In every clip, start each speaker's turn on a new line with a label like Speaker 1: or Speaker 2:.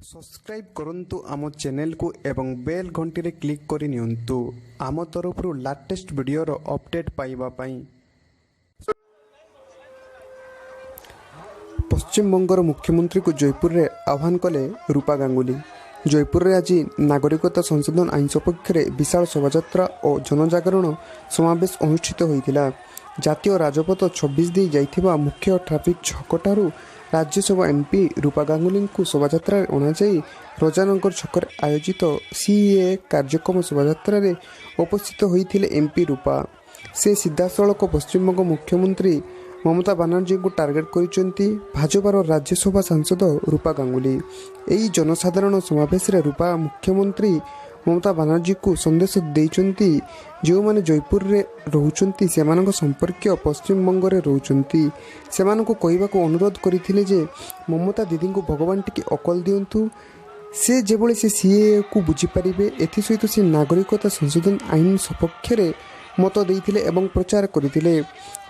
Speaker 1: Subscribe करंतु आम channel को एवं बेल घंटी रे क्लिक करि नियंतु आम तरफ लेटेस्ट वीडियो रो अपडेट पाइबा पई। पश्चिम बंगर मुख्यमंत्री को जयपुर रे आह्वान कले रूपा गांगुली। जयपुर रे आज नागरिकता संशोधन आईन सपक्ष रे विशाल शोभायात्रा और जनजागरण समावेश अनुष्ठित होइतिला। जातीय राजपथ 26 दी जाइथिबा मुख्य ट्राफिक छकटारू राज्यसभा एमपी रूपा गांगुली को शोभायात्रा अणाई रजानगर छक आयोजित सीए कार्यक्रम शोभायात्रा उपस्थित होते एमपी रूपा। से सीधासलख पश्चिमबंग मुख्यमंत्री ममता बनर्जी को टार्गेट करिसेंती भाजपार राज्यसभा सांसद रूपा गांगुली। यही जनसाधारण समावेश रूपा मुख्यमंत्री ममता बनर्जी को संदेश देइचंती जो माने जयपुर रे रहउचंती सेमानक संपर्क पश्चिम बंग रे रहउचंती सेमानक कहबा को अनुरोध करथिले जे ममता दीदी को भगवान टिके अकल दियंतु से जेबळे से सीए को बुझी परिबे। एथि सहित से नागरिकता संशोधन आईन सपक्ष रे मत देइथिले एवं प्रचार करथिले।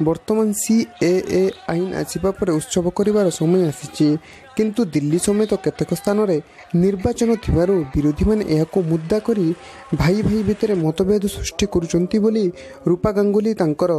Speaker 1: वर्तमान सीएए आईन आसीबा पर उत्सव करिवार समय आसीछि, किंतु दिल्ली समेत केतेक स्थान रे निर्वाचन थिबारु विरोधी माने एहाको मुद्दा करी भाई भाई भितर मतभेद सृष्टि करुचंती बोली रूपा गांगुली तांकर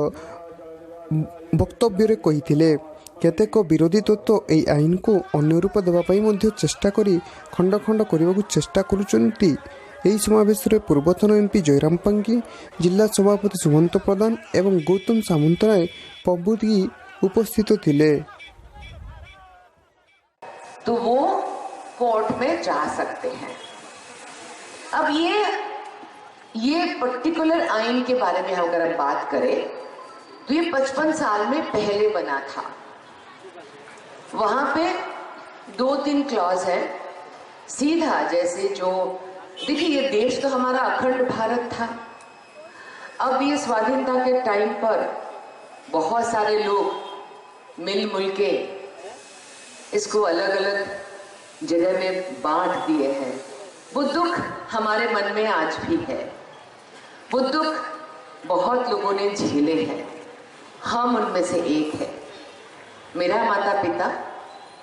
Speaker 1: वक्तव्य रे कहिथिले। केतेक विरोधी तत्व एई आईन को अन्य रूप देबा पई मध्ये चेष्टा करी खंड खंड करबाकू चेष्टा करुचंती। यही समावेश रे पूर्वतन एमपी जयराम पांगी, जिला सभापति सुमंत प्रधान एवं गौतम सामंतराय प्रभृति उपस्थित थिले।
Speaker 2: तो वो कोर्ट में जा सकते हैं। अब ये पर्टिकुलर आइन के बारे में अगर हम बात करें तो ये 55 साल में पहले बना था। वहां पे 2-3 क्लॉज है सीधा, जैसे जो देखिए ये देश तो हमारा अखंड भारत था। अब ये स्वाधीनता के टाइम पर बहुत सारे लोग मिल के इसको अलग अलग जगह में बांट दिए हैं। वो दुख हमारे मन में आज भी है, वो दुख बहुत लोगों ने झेले हैं, हम उनमें से एक है। मेरा माता पिता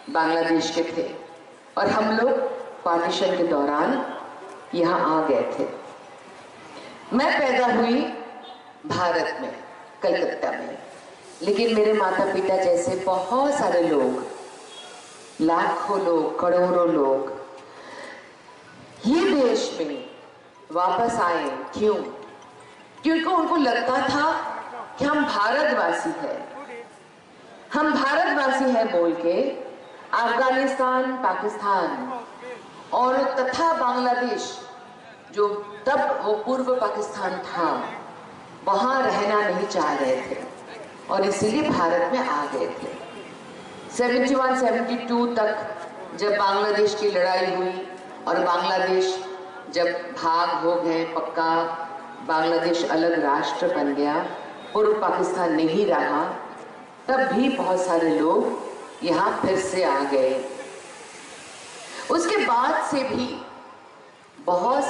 Speaker 2: बांग्लादेश के थे और हम लोग पार्टीशन के दौरान यहाँ आ गए थे। मैं पैदा हुई भारत में, कलकत्ता में, लेकिन मेरे माता पिता जैसे बहुत सारे लोग, लाखों लोग, करोड़ों लोग ये देश में वापस आए। क्यों? क्योंकि उनको लगता था कि हम भारतवासी हैं, हम भारतवासी हैं बोल के अफगानिस्तान, पाकिस्तान और तथा बांग्लादेश, जो तब वो पूर्व पाकिस्तान था, वहां रहना नहीं चाह रहे थे और इसीलिए भारत में आ गए थे। 71-72 तक जब बांग्लादेश की लड़ाई हुई और बांग्लादेश जब भाग हो गए, पक्का बांग्लादेश अलग राष्ट्र बन गया, पूर्व पाकिस्तान नहीं रहा, तब भी बहुत सारे लोग यहाँ फिर से आ गए। उसके बाद से भी बहुत